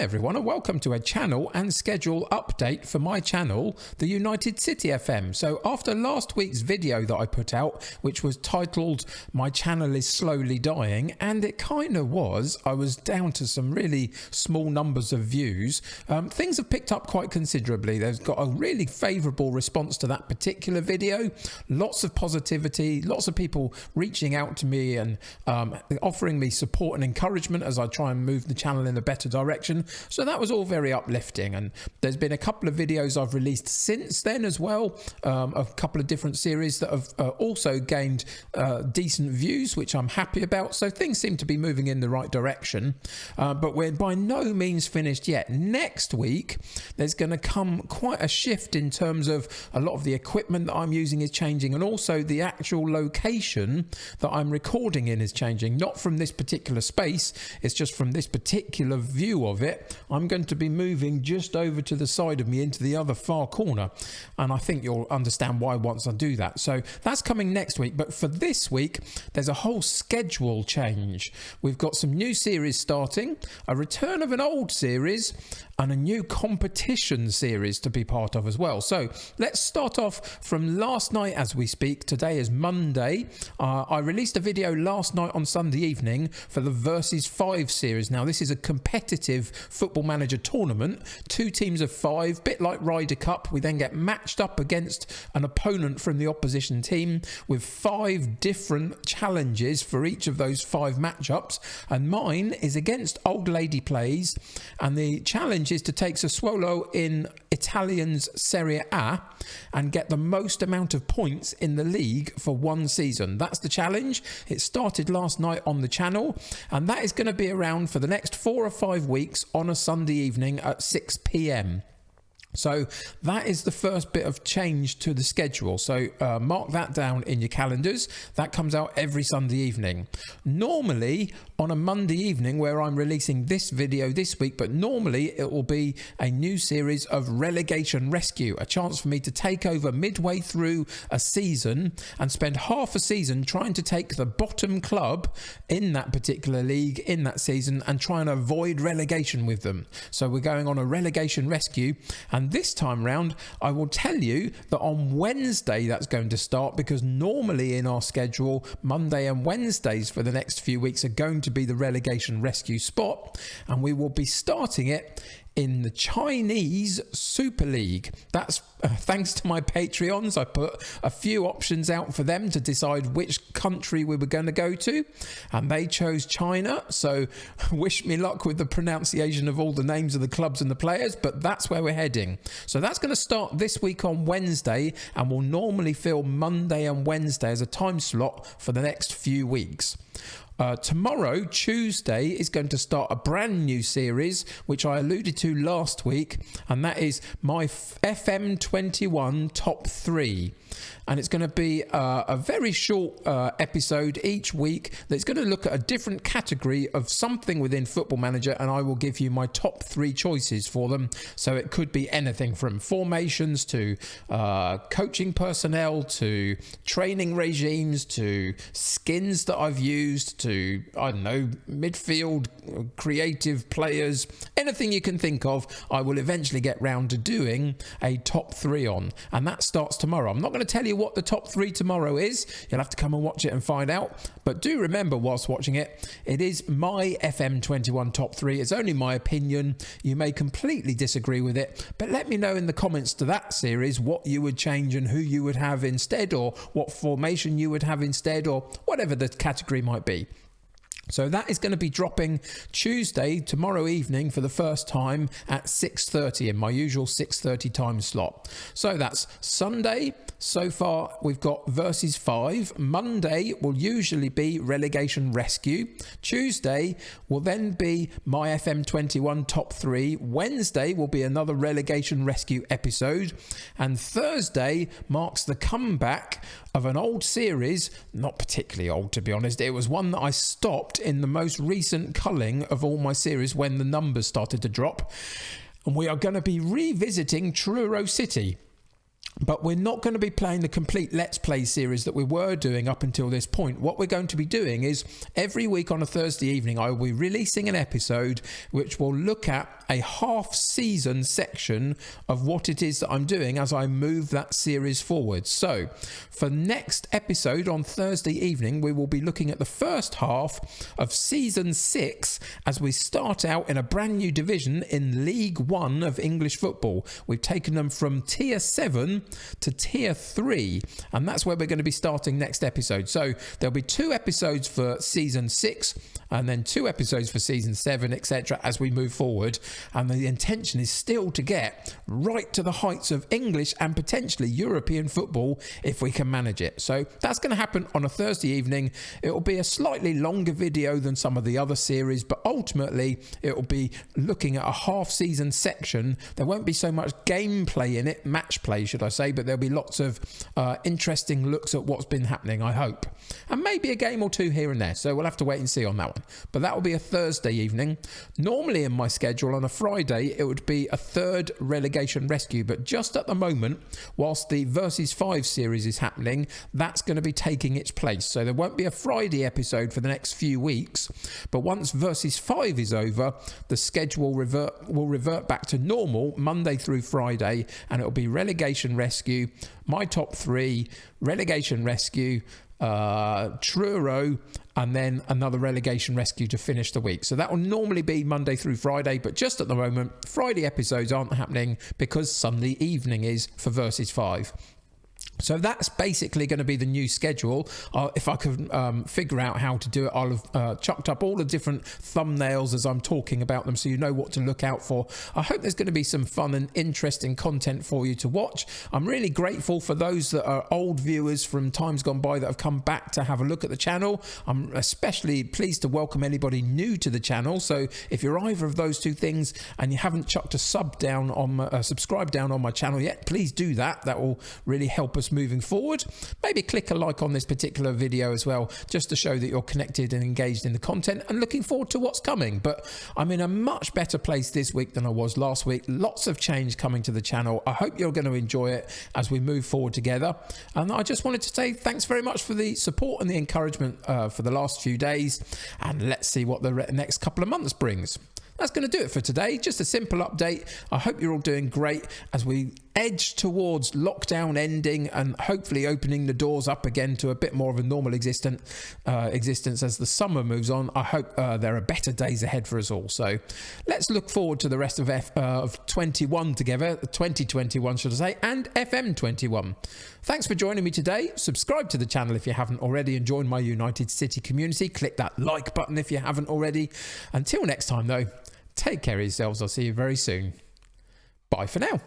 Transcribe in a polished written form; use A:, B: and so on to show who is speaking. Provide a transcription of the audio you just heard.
A: everyone, and welcome to a channel and schedule update for my channel, the United City FM. So after last week's video that I put out, which was titled "My Channel is Slowly Dying," and it kind of was, I was down to some really small numbers of views. Things have picked up quite considerably. There's got a really favourable response to that particular video. Lots of positivity, lots of people reaching out to me and offering me support and encouragement as I try and move the channel in a better direction. So that was all very uplifting, and there's been a couple of videos I've released since then as well, a couple of different series that have also gained decent views, which I'm happy about. So things seem to be moving in the right direction, but we're by no means finished yet. Next week there's going to come quite a shift in terms of a lot of the equipment that I'm using is changing, and also the actual location that I'm recording in is changing. Not from this particular space, it's just from this particular view of it. I'm going to be moving just over to the side of me into the other far corner, and I think you'll understand why once I do that. So that's coming next week, but for this week there's a whole schedule change. We've got some new series starting, a return of an old series, and a new competition series to be part of as well. So let's start off from last night as we speak. Today is Monday. I released a video last night on Sunday evening for the Versus 5 series. Now this is a competitive Football Manager tournament, 2 teams of 5, bit like Ryder Cup. We then get matched up against an opponent from the opposition team with 5 different challenges for each of those 5 matchups, and mine is against Old Lady Plays, and the challenge is to take Sassuolo in Italian's Serie A and get the most amount of points in the league for one season. That's the challenge. It started last night on the channel, and that is going to be around for the next 4 or 5 weeks on a Sunday evening at 6 p.m. So that is the first bit of change to the schedule. So mark that down in your calendars. That comes out every Sunday evening. Normally on a Monday evening, where I'm releasing this video this week, but normally it will be a new series of Relegation Rescue, a chance for me to take over midway through a season and spend half a season trying to take the bottom club in that particular league in that season and try and avoid relegation with them. So we're going on a relegation rescue, and this time round I will tell you that on Wednesday that's going to start, because normally in our schedule Monday and Wednesdays for the next few weeks are going to be the relegation rescue spot, and we will be starting it in the Chinese Super League. That's thanks to my Patreons. I put a few options out for them to decide which country we were going to go to, and they chose China. So wish me luck with the pronunciation of all the names of the clubs and the players, but that's where we're heading. So that's going to start this week on Wednesday, and will normally fill Monday and Wednesday as a time slot for the next few weeks. Tomorrow, Tuesday, is going to start a brand new series, which I alluded to last week, and that is my FM21 Top 3. And it's going to be a very short episode each week that's going to look at a different category of something within Football Manager, and I will give you my top 3 choices for them. So it could be anything from formations to coaching personnel to training regimes to skins that I've used to, I don't know, midfield creative players, anything you can think of. I will eventually get round to doing a top 3 on, and that starts tomorrow. I'm not going to tell you what the top 3 tomorrow is. You'll have to come and watch it and find out, but do remember whilst watching it, it is my FM21 top 3. It's only my opinion. You may completely disagree with it, but let me know in the comments to that series what you would change and who you would have instead, or what formation you would have instead, or whatever the category might be. So that is going to be dropping Tuesday, tomorrow evening, for the first time at 6:30 in my usual 6:30 time slot. So that's Sunday. So far we've got Versus 5. Monday will usually be Relegation Rescue. Tuesday will then be my FM21 Top 3. Wednesday will be another Relegation Rescue episode. And Thursday marks the comeback of an old series, not particularly old to be honest. It was one that I stopped in the most recent culling of all my series when the numbers started to drop. And we are going to be revisiting Truro City. But we're not going to be playing the complete Let's Play series that we were doing up until this point. What we're going to be doing is every week on a Thursday evening, I will be releasing an episode which will look at a half-season section of what it is that I'm doing as I move that series forward. So for next episode on Thursday evening, we will be looking at the first half of Season 6 as we start out in a brand new division in League 1 of English football. We've taken them from Tier 7 to Tier 3, and that's where we're going to be starting next episode. So there'll be 2 episodes for Season 6 and then 2 episodes for Season 7, etc. as we move forward, and the intention is still to get right to the heights of English and potentially European football if we can manage it. So that's going to happen on a Thursday evening. It will be a slightly longer video than some of the other series, but ultimately it will be looking at a half-season section. There won't be so much gameplay in it, match play should I say, but there'll be lots of interesting looks at what's been happening, I hope, and maybe a game or 2 here and there, so we'll have to wait and see on that one. But that will be a Thursday evening. Normally in my schedule on a Friday it would be a 3rd relegation rescue, but just at the moment, whilst the Versus 5 series is happening, that's going to be taking its place, so there won't be a Friday episode for the next few weeks. But once Versus 5 is over, the schedule will revert back to normal Monday through Friday, and it'll be relegation rescue, my top 3, relegation rescue, Truro, and then another relegation rescue to finish the week. So that will normally be Monday through Friday, but just at the moment Friday episodes aren't happening because Sunday evening is for Versus 5. So that's basically going to be the new schedule. If I could figure out how to do it, I'll have chucked up all the different thumbnails as I'm talking about them so you know what to look out for. I hope there's going to be some fun and interesting content for you to watch. I'm really grateful for those that are old viewers from times gone by that have come back to have a look at the channel. I'm especially pleased to welcome anybody new to the channel. So if you're either of those 2 things and you haven't chucked a subscribe down on my channel yet, please do that. That will really help us moving forward. Maybe click a like on this particular video as well, just to show that you're connected and engaged in the content and looking forward to what's coming. But I'm in a much better place this week than I was last week. Lots of change coming to the channel. I hope you're going to enjoy it as we move forward together. And I just wanted to say thanks very much for the support and the encouragement for the last few days, and let's see what the next couple of months brings. That's going to do it for today. Just a simple update. I hope you're all doing great as we edge towards lockdown ending and hopefully opening the doors up again to a bit more of a normal existence as the summer moves on. I hope there are better days ahead for us all. So let's look forward to the rest of 21 together, 2021 should I say, and FM21. Thanks for joining me today. Subscribe to the channel if you haven't already and join my United City community. Click that like button if you haven't already. Until next time though, take care of yourselves. I'll see you very soon. Bye for now.